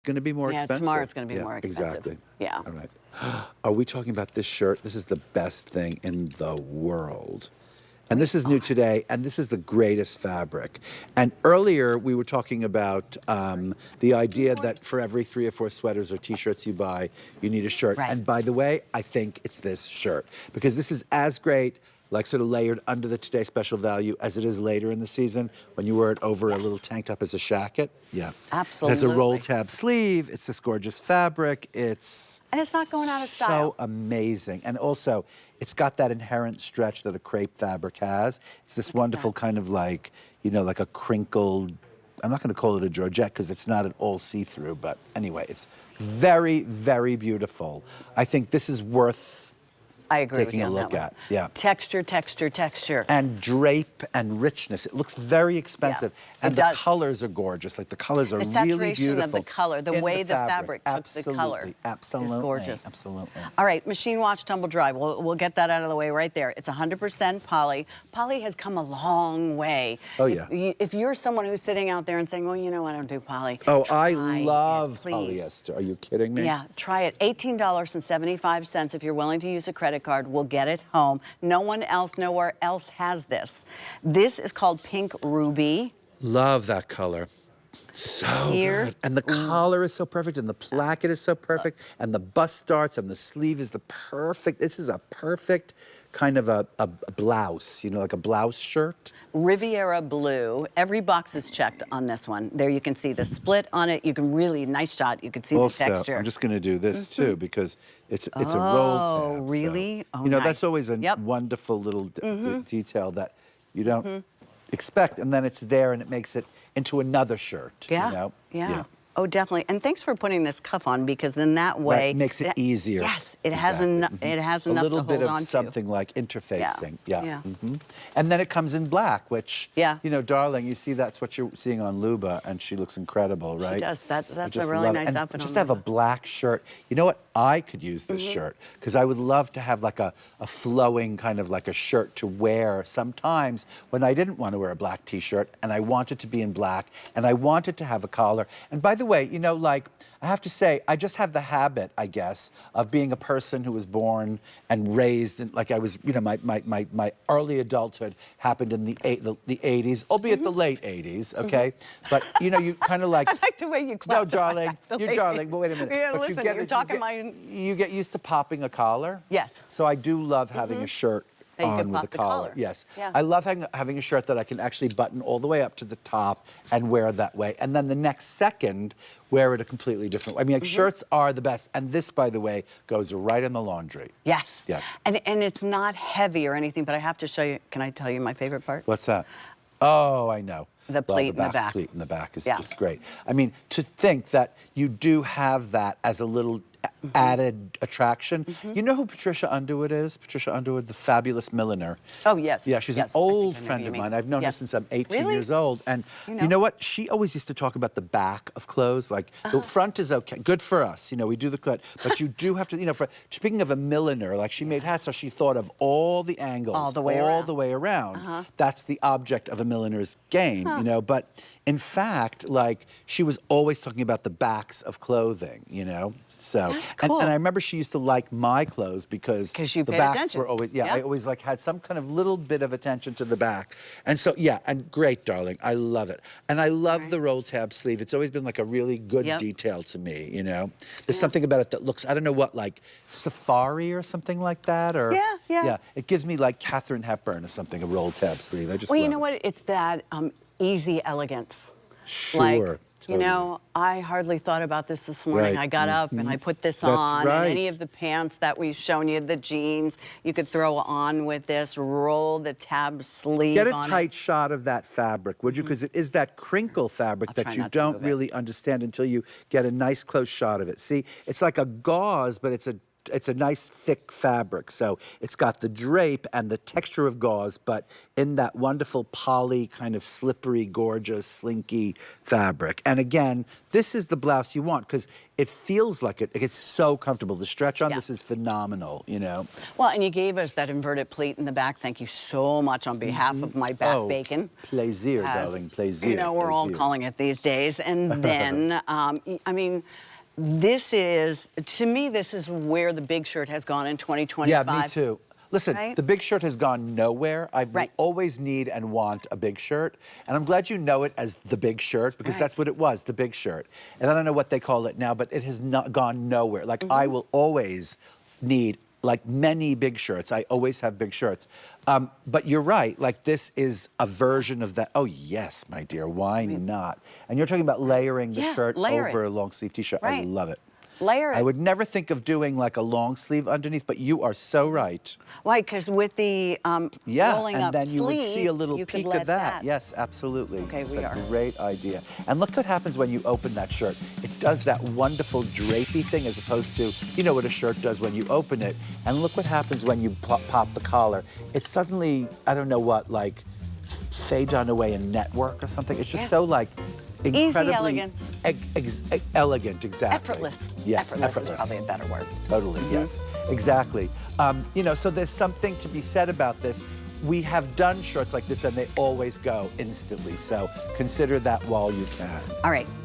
going to be more expensive. Yeah, tomorrow it's going to be more expensive. Exactly. Yeah. All right. Are we talking about this shirt? This is the best thing in the world. And this is new today, and this is the greatest fabric. And earlier we were talking about the idea that for every 3 or 4 sweaters or T-shirts you buy, you need a shirt. Right. And by the way, I think it's this shirt because this is as great, like sort of layered under the Today Special value as it is later in the season when you wear it over a little tank top as a shacket. Yeah. Absolutely. It has a roll tab sleeve. It's this gorgeous fabric. And it's not going out of style. So amazing. And also, it's got that inherent stretch that a crepe fabric has. It's this wonderful kind of like, you know, like a crinkled, I'm not going to call it a georgette because it's not at all see-through, but anyway, it's very, very beautiful. I think this is worth I agree taking with you a look at. Yeah. Texture, texture, texture. And drape and richness. It looks very expensive. Yeah, and the colors are gorgeous. Like the colors are really beautiful. The saturation of the color, the way the fabric took the color. Absolutely. Is gorgeous. Absolutely. All right, machine wash, tumble dry. We'll get that out of the way right there. It's 100% poly. Poly has come a long way. Oh, yeah. If you're someone who's sitting out there and saying, well, you know, I don't do poly. Oh, I love polyester. Are you kidding me? Yeah, try it. $18.75 if you're willing to use a credit card. We'll get it home. No one else, nowhere else has this. This is called Pink Ruby. Love that color. So good. And the collar is so perfect, and the placket is so perfect, and the bust darts, and the sleeve is the perfect. This is a perfect kind of a blouse, you know, like a blouse shirt. Riviera blue. Every box is checked on this one. There you can see the split on it. You can really, nice shot. You can see Also, the texture. I'm just going to do this too because it's a roll tab. Oh, really? So, Oh, you know, nice. that's always a wonderful little detail that you don't expect, and then it's there and it makes it into another shirt. Yeah. You know? Yeah. Oh, definitely. And thanks for putting this cuff on because then that way it makes it easier. Yes, it has enough. It has enough to hold on to. A little bit of something like interfacing. Yeah. And then it comes in black, which you know, darling, you see that's what you're seeing on Luba, and she looks incredible, right? She does. That's a really nice outfit. And just have a black shirt. You know what? I could use this shirt because I would love to have like a flowing kind of like a shirt to wear sometimes when I didn't want to wear a black T-shirt and I wanted to be in black and I wanted to have a collar. And by the way, you know, like, I have to say, I just have the habit, I guess, of being a person who was born and raised in, like I was, you know, my early adulthood happened in the 80s, albeit the late 80s, okay? But, you know, you kind of like... I like the way you classify. No, darling, you're darling, but wait a minute. Yeah, but listen, you're talking my... You get used to popping a collar. Yes. So I do love having a shirt on with a collar. Yes. Yeah. I love having a shirt that I can actually button all the way up to the top and wear that way. And then the next second, wear it a completely different way. I mean, like, shirts are the best. And this, by the way, goes right in the laundry. Yes. Yes. And it's not heavy or anything, but I have to show you. Can I tell you my favorite part? What's that? Oh, I know. The pleat in the back. Pleat in the back is just great. I mean, to think that you do have that as a little added attraction. You know who Patricia Underwood is? Patricia Underwood, the fabulous milliner. Oh, yes. Yeah, she's an old friend of mine. I've known her since I'm 18 years old. And you know what? She always used to talk about the back of clothes. Like, the front is okay. Good for us. You know, we do the cut. But you do have to, you know, speaking of a milliner, like she made hats, so she thought of all the angles. All the way around. That's the object of a milliner's game, you know. But in fact, like, she was always talking about the backs of clothing, you know. So, and I remember she used to like my clothes because you the paid backs attention. were always, I always like had some kind of little bit of attention to the back. And so, and great, darling. I love it. And I love the roll tab sleeve. It's always been like a really good detail to me, you know. There's something about it that looks, I don't know what, like safari or something like that, or yeah. It gives me like Katharine Hepburn or something, a roll tab sleeve. I just you know what? It's that easy elegance. Sure. Like, you know, I hardly thought about this morning. I got up and I put this on. And any of the pants that we've shown you, the jeans, you could throw on with this, roll the tab sleeve on. Get a tight shot of that fabric, would you? Because it is that crinkle fabric that you don't really understand until you get a nice close shot of it. See, it's like a gauze, but it's a it's a nice thick fabric. So it's got the drape and the texture of gauze, but in that wonderful poly kind of slippery, gorgeous, slinky fabric. And again, this is the blouse you want because it feels like it's so comfortable. The stretch on this is phenomenal, you know. Well, and you gave us that inverted pleat in the back. Thank you so much on behalf of my back bacon. Plaisir, darling, plaisir. You know, we're all calling it these days. And then, I mean, this is, to me, this is where the big shirt has gone in 2025. Yeah, me too. Listen, right? The big shirt has gone nowhere. I Right. always need and want a big shirt. And I'm glad you know it as the big shirt because that's what it was, the big shirt. And I don't know what they call it now, but it has not gone nowhere. Like, I will always need, like many big shirts, I always have big shirts. But you're right, like this is a version of that. Oh yes, my dear, why not? And you're talking about layering the shirt over a long sleeve t-shirt. Right. I love it. Layer it. I would never think of doing like a long sleeve underneath, but you are so right. Why? Because with the rolling and up then you sleeve, would see a little you peek could let of that. Yes, absolutely. Okay, it's we are. a great idea. And look what happens when you open that shirt. It does that wonderful drapey thing as opposed to, you know what a shirt does when you open it. And look what happens when you pop the collar. It's suddenly, I don't know what, like Faye Dunaway in Network or something. It's just so like incredibly elegance. Elegant, exactly. Effortless. Yes, effortless is probably a better word. Totally, yes, exactly. You know, so there's something to be said about this. We have done shirts like this and they always go instantly. So consider that while you can. All right.